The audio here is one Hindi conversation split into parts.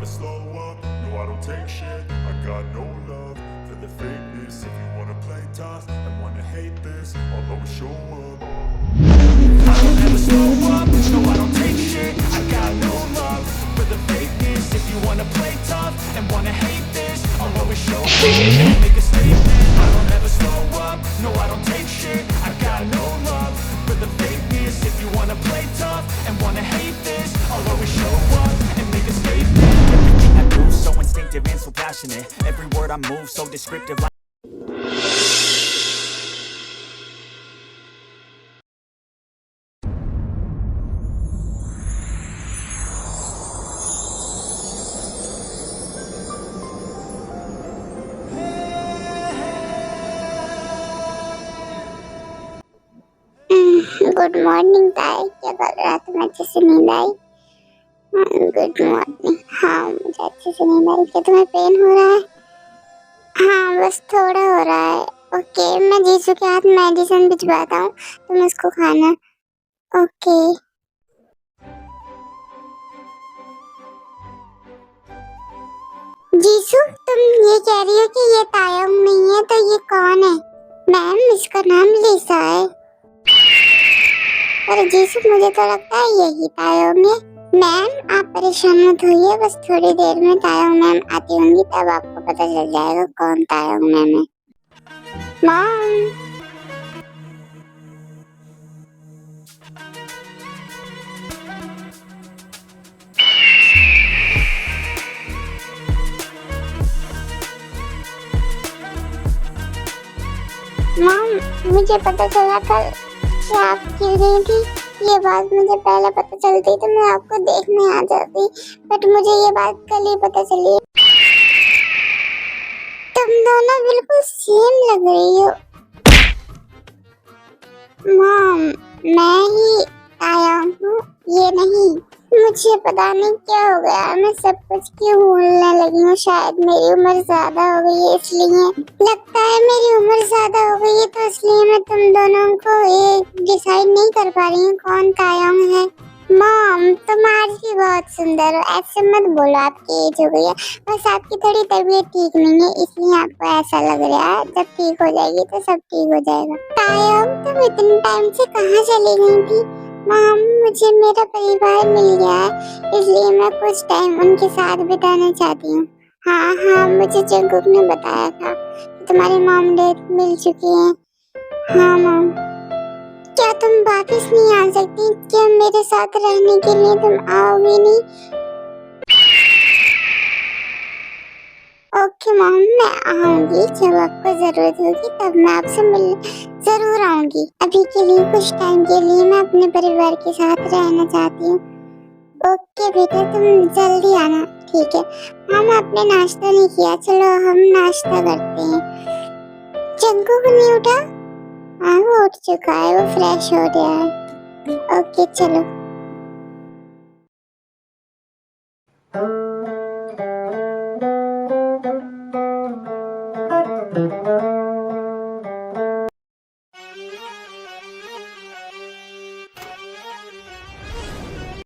slow up, no I don't take shit. I got no love for the fakeness. If you wanna play tough and wanna hate this, I'll always show up. I don't ever slow up, no I don't take shit. I got no love for the fakeness. If you wanna play tough and wanna hate this, I'll always show up and make a statement. I don't ever slow up, no I don't take shit. I got no love for the fakeness. If you wanna play tough and wanna hate this, I'll always show up and make a statement. Everything I do so instinctive and so passionate. Every word I move so descriptive like good morning ताई, क्या कर रहा था? अच्छे से नींद आई? Good morning. हाँ मुझे अच्छे से नींद आई। क्या तुम्हें पेन हो रहा है? हाँ बस थोड़ा हो रहा है। ओके, मैं जीसू के हाथ मेडिसिन भिजवाता हूँ, तुम उसको खाना। ओके। जीसू तुम ये कह रही हो कि ये तायंग नहीं है, तो ये कौन है? मैम इसका नाम लिसा है। अरे जीसू मुझे तो लगता है यही तायंग है। मैम आप परेशान मत होइए, बस थोड़ी देर में तायंग मैम आती होंगी, तब आपको पता चल जाएगा कौन तायंग मैम है। मॉम मॉम मुझे पता चला कल कि आप गिर गई थी। ये बात मुझे पहले पता चलती तो मैं आपको देखने आ जाती, बट मुझे ये बात कल ही पता चली। तुम दोनों बिल्कुल सेम लग रही हो। मॉम मैं ही आया हूँ, ये नहीं। मुझे पता नहीं क्या हो गया, मैं सब कुछ क्यों भूलने लगी हूँ। शायद मेरी उम्र ज्यादा हो गई है, इसलिए लगता है मेरी उम्र ज्यादा हो गई है, तो इसलिए मैं तुम दोनों को ये डिसाइड नहीं कर पा रही हूँ कौन तायंग है। मॉम तुम आज भी बहुत सुंदर हो, ऐसे मत बोलो, आपकी एज हो गई है। बस आपकी थोड़ी तबीयत ठीक नहीं है, इसलिए आपको ऐसा लग रहा है। जब ठीक हो जाएगी तो सब ठीक हो जाएगा। तायंग तुम इतने टाइम से कहाँ चली गई थी? मॉम मुझे मेरा परिवार मिल गया है, इसलिए मैं कुछ टाइम उनके साथ बिताना चाहती हूँ। हाँ हाँ मुझे जंगकुक ने बताया था कि तुम्हारी मॉम डैड मिल चुकी है। हाँ मॉम क्या तुम वापस नहीं आ सकती? क्या मेरे साथ रहने के लिए तुम आओगी नहीं? ओके मॉम मैं आऊंगी, जब आपको जरूरत होगी तब मैं आपसे मिलने जरूर आऊंगी। अभी के लिए कुछ टाइम के लिए मैं अपने परिवार के साथ रहना चाहती हूँ। ओके बेटा तुम जल्दी आना, ठीक है। हम आपने नाश्ता नहीं किया, चलो हम नाश्ता करते हैं। जंगकुक नहीं उठा? हाँ वो उठ चुका है, वो फ्रेश हो गया है। ओके चलो।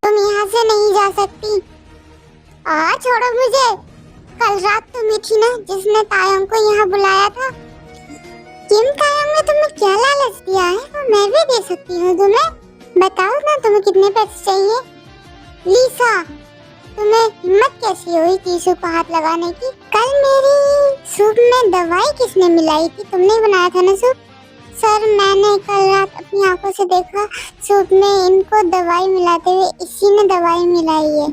तुम यहाँ से नहीं जा सकती। छोड़ो मुझे। कल रात तुम ही थी ना जिसने तायंग को यहाँ बुलाया था। किम तायंग ने तुम्हें क्या लालच दिया है? वो मैं भी दे सकती हूँ तुम्हें। बताओ ना तुम्हें कितने पैसे चाहिए? लिसा तुम्हें हिम्मत कैसी हुई जीसू को हाथ लगाने की? कल मेरी सूप में दवाई किसने मिलाई थी? तुमने बनाया था ना सूप? सर मैंने कल रात अपनी आंखों से देखा, सूप में इनको दवाई मिलाते हुए इसी ने दवाई मिलाई है।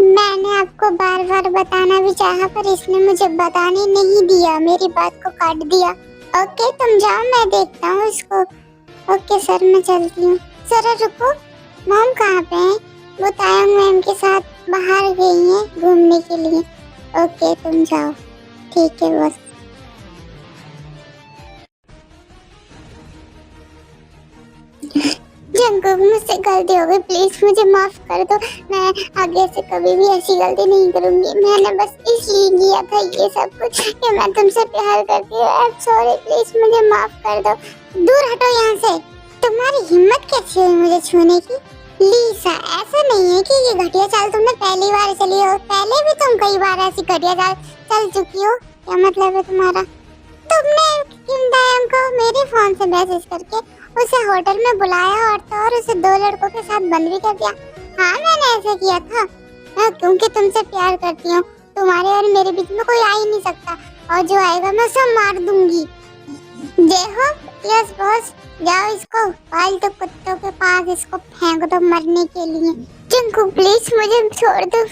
मैंने आपको बार बार बताना भी चाहा, पर इसने मुझे बताने नहीं दिया, मेरी बात को काट दिया। ओके तुम जाओ, मैं देखता हूँ इसको। ओके सर मैं चलती हूँ। जरा रुको, मॉम कहाँ पे हैं? वो तायंग मैम के साथ बाहर गई हैं घूमने के लिए। ओके तुम जाओ, ठीक है बस। जंगकुक मुझसे गलती हो गई, प्लीज मुझे माफ कर दो। मैं आगे से कभी भी ऐसी गलती नहीं करूंगी। मैंने बस इसलिए किया था ये सब कुछ कि मैं तुमसे प्यार करती हूँ। आई एम सॉरी, प्लीज मुझे माफ कर दो। दूर हटो यहाँ से। तुम्हारी हिम्मत कैसी हुई मुझे छूने की? लीसा, ऐसा नहीं है कि ये घटिया चाल तुमने पहली बार चली हो, पहले भी तुम कई बार ऐसी घटिया चाल चल चुकी हो। क्या मतलब है तुम्हारा? तुमने किम दायंग को मेरे फोन से मैसेज करके उसे होटल में बुलाया और उसे 2 लड़कों के साथ बंद भी कर दिया। हाँ, मैंने ऐसा किया था। मैं क्योंकि तुमसे प्यार करती हूँ, तुम्हारे और मेरे बीच में कोई आ ही नहीं सकता, और जो आएगा मैं उसे मार दूंगी। देखो, यस बॉस, जाओ इसको पालतू कुत्तों के पास इसको फेंक दो मरने के लिए। चिंकू प्लीज मुझे छोड़ दो,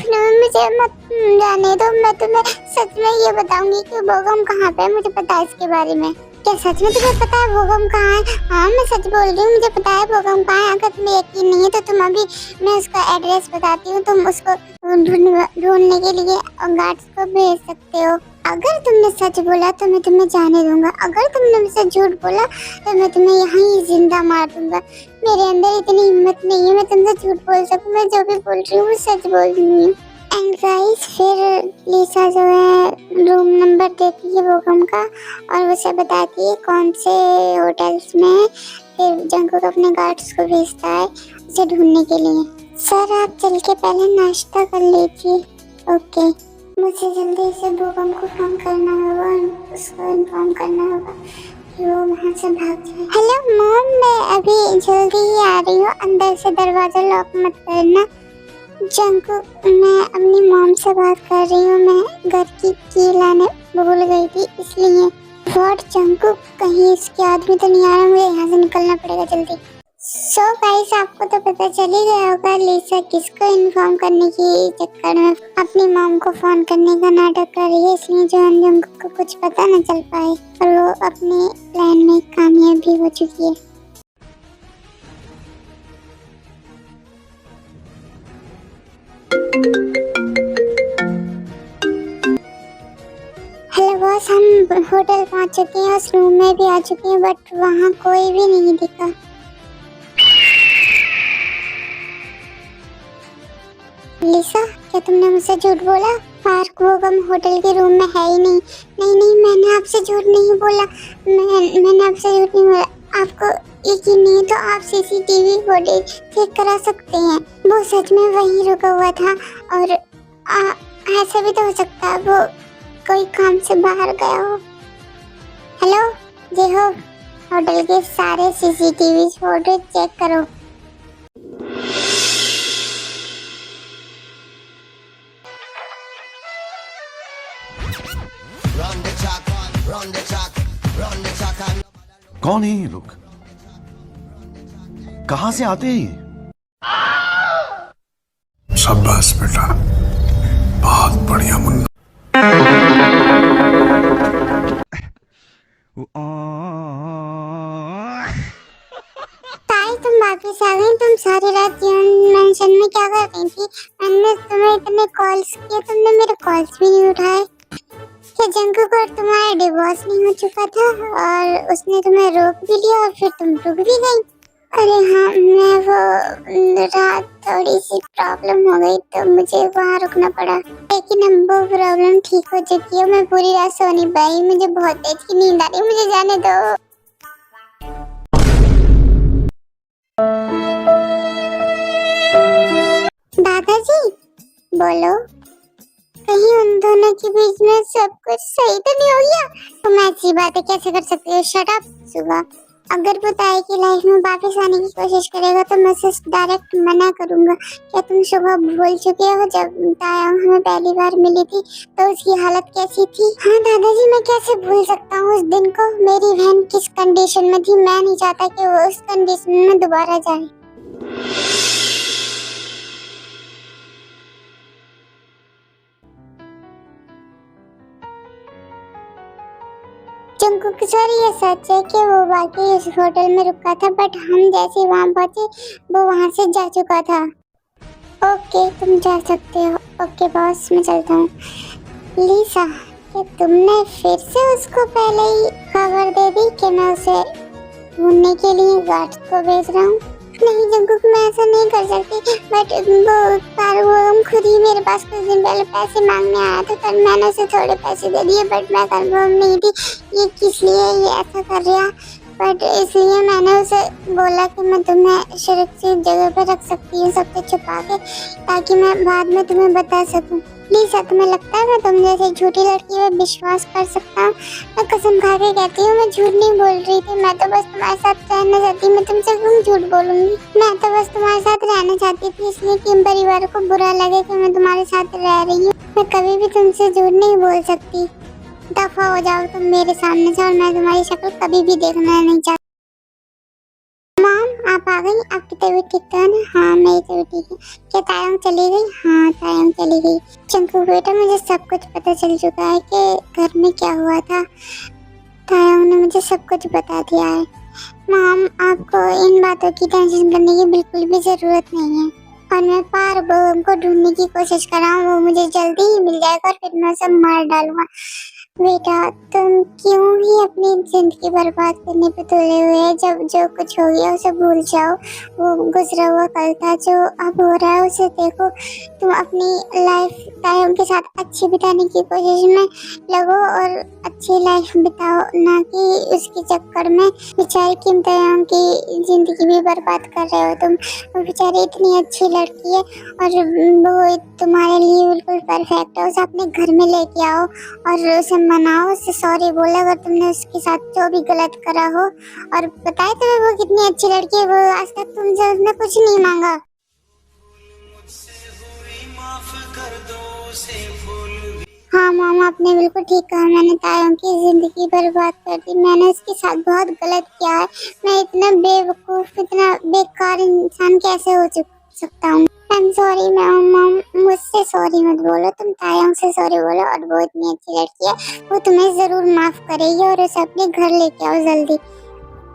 मुझे मत जाने दो। मैं तुम्हें सच में ये बताऊंगी कि बोगम कहाँ पे है, मुझे पता है इसके बारे में। क्या सच में तुम्हें पता है बोगम कहाँ है? हाँ, मैं सच बोल रही हूँ, मुझे पता है बोगम कहाँ है। अगर तुम्हें यकीन नहीं है तो तुम अभी, मैं उसका एड्रेस बताती हूँ, तुम उसको ढूंढने के लिए गार्ड्स को भेज सकते हो। अगर तुमने सच बोला तो मैं तुम्हें जाने दूंगा, अगर तुमने मुझसे झूठ बोला तो मैं तुम्हें यहाँ ही जिंदा मार दूंगा। मेरे अंदर इतनी हिम्मत नहीं है मैं तुमसे झूठ बोल सकूं, मैं जो भी बोल रही हूँ वो सच बोल रही हूँ। एंड गाइस, फिर लिसा जो है रूम नंबर देती है बोगम का और उसे बताती है कौन से होटल्स में। फिर जंगकुक अपने गार्ड्स को भेजता है उसे ढूंढने के लिए। सर, आप चल के पहले नाश्ता कर लीजिए। ओके, मुझे जल्दी से बोगम को फोन करना होगा और उसको इन्फॉर्म करना होगा कि वो वहाँ से भाग जाए। हेलो मॉम, मैं अभी जल्दी ही आ रही हूँ, अंदर से दरवाजा लॉक मत करना। जंगकुक, मैं अपनी मॉम से बात कर रही हूँ, मैं घर की लाने भूल गई थी इसलिए। व्हाट जंगकुक, कहीं इसके आदमी तो नहीं आ रहा, मुझे यहाँ से निकलना पड़ेगा जल्दी। सो गाइस, आपको तो पता चल ही गया होगा लिसा किसको इन्फॉर्म करने की चक्कर में अपनी मॉम को फोन करने का नाटक कर रही है, इसलिए जो जंगकुक को कुछ पता न चल पाए और वो अपने प्लान में कामयाब भी हो चुकी है। हेलो बॉस, हम होटल पहुंच चुके हैं, उस रूम में भी आ चुके हैं, बट वहाँ कोई भी नहीं दिखा। लिसा, क्या तुमने मुझसे झूठ बोला? पार्क बोगम होटल के रूम में है ही नहीं। नहीं, मैंने आपसे झूठ नहीं बोला, मैंने आपसे झूठ नहीं बोला। आपको यकीन नहीं है तो आप सीसीटीवी फुटेज चेक करा सकते हैं, वो सच में वहीं रुका हुआ था। और ऐसा भी तो हो सकता है वो कोई काम से बाहर गया हो। हेलो जी हो, होटल के सारे सीसीटीवी फुटेज चेक करो। कौन है ये लोग? कहां से आते हैं ये? शाबाश बेटा, बहुत बढ़िया मुन्ना। ताई, तुम वापस आ गई। तुम सारी रात मेंशन में क्या कर रही थी? मैंने तुम्हें इतने कॉल्स किए, तुमने मेरे कॉल्स भी नहीं उठाए। क्या जंगकुक और तुम्हारा डिवोर्स नहीं हो चुका था और उसने तुम्हें रोक भी लिया और फिर तुम रुक भी गई? अरे हाँ, मैं वो रात थोड़ी सी प्रॉब्लम हो गई तो मुझे वहाँ रुकना पड़ा, लेकिन अब वो प्रॉब्लम ठीक हो चुकी है। मैं पूरी रात सो नहीं पाई, मुझे बहुत तेज की नींद आ रही है, मुझे जाने दो। दादाजी, बोलो, कहीं उन दोनों के बीच में सब कुछ सही तो नहीं हो गया? तुम ऐसी बातें कैसे कर सकते हो? शट अप सुगा। अगर वो ताई की लाइफ में वापस आने की कोशिश करेगा तो मैं उसे डायरेक्ट मना करूंगा। क्या तुम सुबह भूल चुके हो जब तायंग हमें पहली बार मिली थी तो उसकी हालत कैसी थी? हाँ दादाजी, मैं कैसे भूल सकता हूँ उस दिन को। मेरी बहन किस कंडीशन में थी, मैं नहीं चाहता कि वो उस कंडीशन में दोबारा जाए। जंगकुक सर, ये सच है कि वो वाकई उस होटल में रुका था, बट हम जैसे वहाँ पहुँचे वो वहाँ से जा चुका था। ओके, तुम जा सकते हो। ओके बॉस, मैं चलता हूँ। लिसा, क्या तुमने फिर से उसको पहले ही खबर दे दी कि मैं उसे ढूंढने के लिए गार्ड्स को भेज रहा हूँ? नहीं जंगकुक, मैं ऐसा नहीं कर सकती, बट वो खुद ही मेरे पास कुछ दिन पहले पैसे मांगने आया था, पर मैंने उसे थोड़े पैसे दे दिए, बट मैं कंफर्म नहीं थी ये किस लिए ये ऐसा कर रहा। बट इसलिए मैंने उसे बोला कि मैं तुम्हें सुरक्षित जगह पर रख सकती हूँ सब कुछ छुपा के, ताकि मैं बाद में तुम्हें बता सकूं। लीसा, तुम्हें लगता है मैं तुम जैसी झूठी लड़की पे विश्वास कर सकता हूँ? मैं कसम खा के कहती हूँ, मैं झूठ नहीं बोल रही थी। मैं तो बस तुम्हारे साथ रहना चाहती, मैं तुमसे क्यों झूठ बोलूंगी? मैं तो बस तुम्हारे साथ रहना चाहती थी, इसलिए कि परिवार को बुरा लगे कि मैं तुम्हारे साथ रह रही हूँ। मैं कभी भी तुमसे झूठ नहीं बोल सकती। दफा हो जाओ तुम मेरे सामने से, और मैं तुम्हारी शक्ल कभी भी देखना नहीं चाहती। आप आ गई? आपकी तबीयत ठीक तो है ना? हाँ, मेरी तबीयत ठीक है। क्या तायंग चली गई? हाँ, तायंग चली गई। चंकू बेटा, मुझे सब कुछ पता चल चुका है कि घर में क्या हुआ था। तायंग ने मुझे सब कुछ बता दिया है। माम, आपको इन बातों की टेंशन करने की बिल्कुल भी जरूरत नहीं है, और मैं पारुबोम को ढूंढने की कोशिश कर रहा हूँ। वो मुझे जल्दी ही मिल जाएगा और फिर मैं उसे मार डालूंगा। बेटा, तुम क्यों ही अपनी जिंदगी बर्बाद करने पे तुले हुए हैं? जब जो कुछ हो गया उसे भूल जाओ। वो गुजरा हुआ कल था, जो अब हो रहा है उसे देखो। तुम अपनी लाइफ तायंग के साथ अच्छी बिताने की कोशिश में लगो और अच्छी लाइफ बिताओ, ना कि उसके चक्कर में बेचारी किम तायंग की जिंदगी भी बर्बाद कर रहे हो तुम। वो बेचारी इतनी अच्छी लड़की है और वो तुम्हारे लिए बिल्कुल परफेक्ट है। उसे अपने घर में लेके आओ और उसे मनाओ, उससे सॉरी बोलो अगर तुमने उसके साथ जो भी गलत करा हो। और बताए तुम्हें वो कितनी अच्छी लड़की है, वो आज तक तुमसे उसने कुछ नहीं मांगा। हाँ मामा, आपने बिल्कुल ठीक कहा। मैंने तायंग की जिंदगी बर्बाद कर दी। मैंने उसके साथ बहुत गलत किया है। मैं इतना बेवकूफ, इतना बेकार इंसान कैसे हो सकता हूँ? आई एम सॉरी मैम, मुझसे सॉरी मत बोलो, तुम तायंग से सॉरी बोलो। और वो इतनी अच्छी लड़की है, वो तुम्हें जरूर माफ करेगी और उसे अपने घर लेके आओ जल्दी।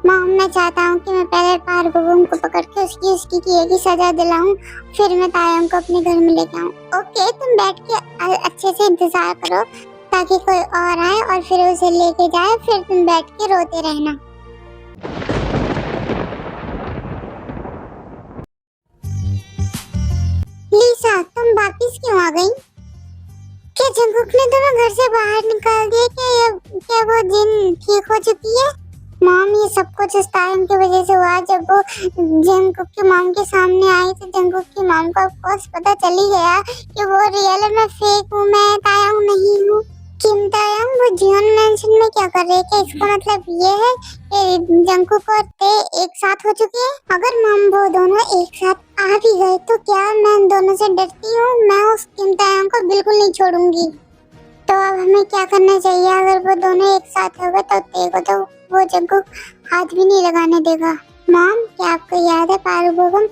माम, मैं चाहता हूँ कि मैं पहले पारुबोम को पकड़ के उसकी किए की सजा दिलाऊं, फिर मैं तायंग को अपने घर में लेके आऊँ। ओके, तुम बैठ के अच्छे से इंतजार करो ताकि कोई और आए और फिर उसे लेके जाए, फिर तुम बैठ के रोते रहना। लीसा, तुम वापिस क्यों आ गई? क्या जंगकुक ने तुम्हें घर से बाहर निकाल दिया? क्या वो जिन ठीक हो चुकी है? मॉम, ये सब कुछ इस तायंग की वजह से हुआ। जब वो जंगकुक की मॉम के सामने आई तो जंगकुक की मॉम को ऑफ कोर्स पता चल ही गया कि वो रियल में फेक हूँ, मैं तायंग नहीं हूँ। किम तायंग वो जियोन मेंशन में क्या कर रही है? क्या इसका मतलब ये है कि जंगकुक और ते एक साथ हो चुके हैं? अगर मॉम वो दोनों एक साथ आ भी गए तो क्या मैं इन दोनों से डरती हूँ? मैं उस किम तायंग को बिल्कुल नहीं छोड़ूंगी। तो अब हमें क्या करना चाहिए? अगर वो दोनों एक साथ हो गए तो ते को तो वो जंगकुक हाथ भी नहीं लगाने देगा। मॉम, क्या आपको याद है पारुबोम,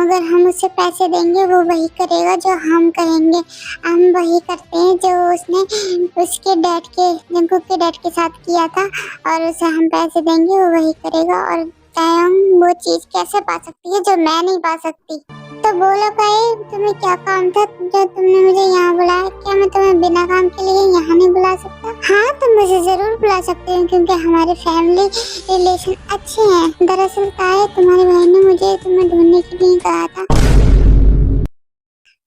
अगर हम उसे पैसे देंगे वो वही करेगा जो हम करेंगे। हम वही करते हैं जो उसने उसके डैड के, जंगकुक के डैड के साथ किया था, और उसे हम पैसे देंगे वो वही करेगा। और तायंग वो चीज कैसे पा सकती है जो मैं नहीं पा सकती? तो बोलो भाई, तुम्हें क्या काम था जो तुमने मुझे यहाँ बुलाया? क्या मैं तुम्हें बिना काम के लिए यहाँ नहीं बुला सकता? हाँ, तुम मुझे जरूर बुला सकते हो क्योंकि हमारे फैमिली रिलेशन अच्छे हैं। दरअसल ताए, तुम्हारे भाई ने मुझे तुम्हें ढूंढने के लिए कहा था।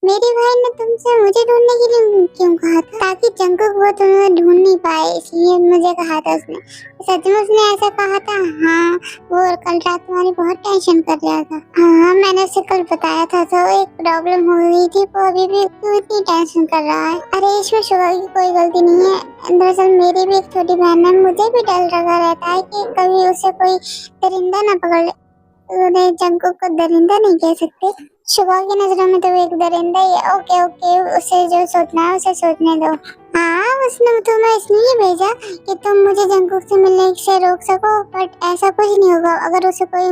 मेरे भाई ने तुमसे मुझे ढूंढने के लिए क्यों कहा था? ताकि जंगकुक वो तुम्हें ढूंढ नहीं पाए, इसलिए मुझे कहा था उसने। सच में उसने ऐसा कहा था? हाँ, वो कल रात तुम्हारी बहुत टेंशन कर रहा था। हाँ, मैंने उसे कल बताया था तो एक प्रॉब्लम हो गई थी, वो अभी भी क्यों इतनी टेंशन कर रहा है? अरे इसमें शुगर की कोई गलती नहीं है। दरअसल मेरी भी एक छोटी बहन है, मुझे भी डर लगा रहता है कि कभी उसे कोई दरिंदा ना पकड़ ले। जंगकुक को दरिंदा नहीं कह सकते, शुभा की नजरों में तो वो एक दरिंदा ही है। ओके ओके, उसे जो सोचना है उसे सोचने दो। हाँ, उसने तुम्हें इसलिए भेजा कि तुम मुझे जंगकुक से मिलने से रोक सको, बट ऐसा कुछ नहीं होगा। अगर उसे कोई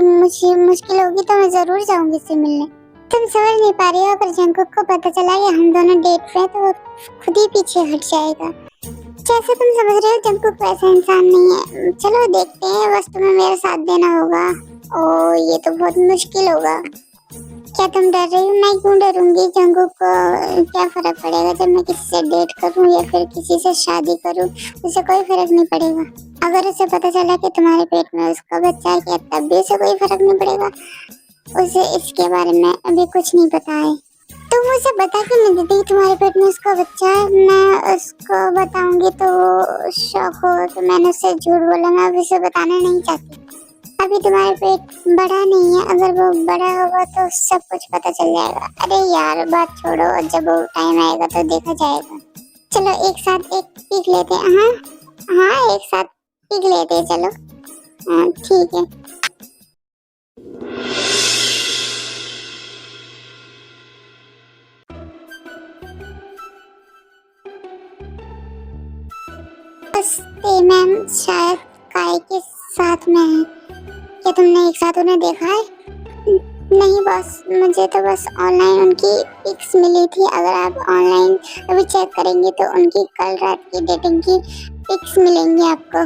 मुश्किल होगी तो मैं जरूर जाऊंगी उससे मिलने। तुम समझ नहीं पा रही हो, अगर जंगकुक को पता चला कि हम दोनों डेट पे हैं तो वो खुद ही पीछे हट जाएगा। जैसे तुम समझ रहे हो, जंगकुक वैसा इंसान नहीं है। चलो देखते हैं, बस तुम्हें मेरा साथ देना होगा। ओ, ये तो बहुत मुश्किल होगा। क्या तुम डर रही हो? मैं क्यों डरूंगी? जंगकुक को क्या फर्क पड़ेगा जब मैं किसी से डेट करूं या फिर किसी से शादी करूं? उसे कोई फर्क नहीं पड़ेगा। अगर उसे पता चला कि तुम्हारे पेट में उसका बच्चा है, क्या तब भी उसे कोई फर्क नहीं पड़ेगा? उसे इसके बारे में अभी कुछ नहीं पता है। तुम उसे बता क्यों नहीं देती तुम्हारे पेट में उसका बच्चा है? मैं उसको बताऊंगी तो वो शौक होगा कि मैंने उससे झूठ बोला। मैं अब उसे बताना नहीं चाहती। अभी तुम्हारा पेट बड़ा नहीं है, अगर वो बड़ा होगा तो सब कुछ पता चल जाएगा। अरे यार बात छोड़ो, जब वो टाइम आएगा तो देखा जाएगा। चलो एक साथ एक पीक लेते हैं। हाँ हाँ, एक साथ पीक लेते हैं, चलो। हाँ ठीक है। नमस्ते मैम, शायद काय के साथ में है। क्या तुमने एक साथ उन्हें देखा है? नहीं बॉस, मुझे तो बस ऑनलाइन उनकी पिक्स मिली थी। अगर आप ऑनलाइन अभी चेक करेंगे तो उनकी कल रात की डेटिंग की पिक्स मिलेंगी आपको।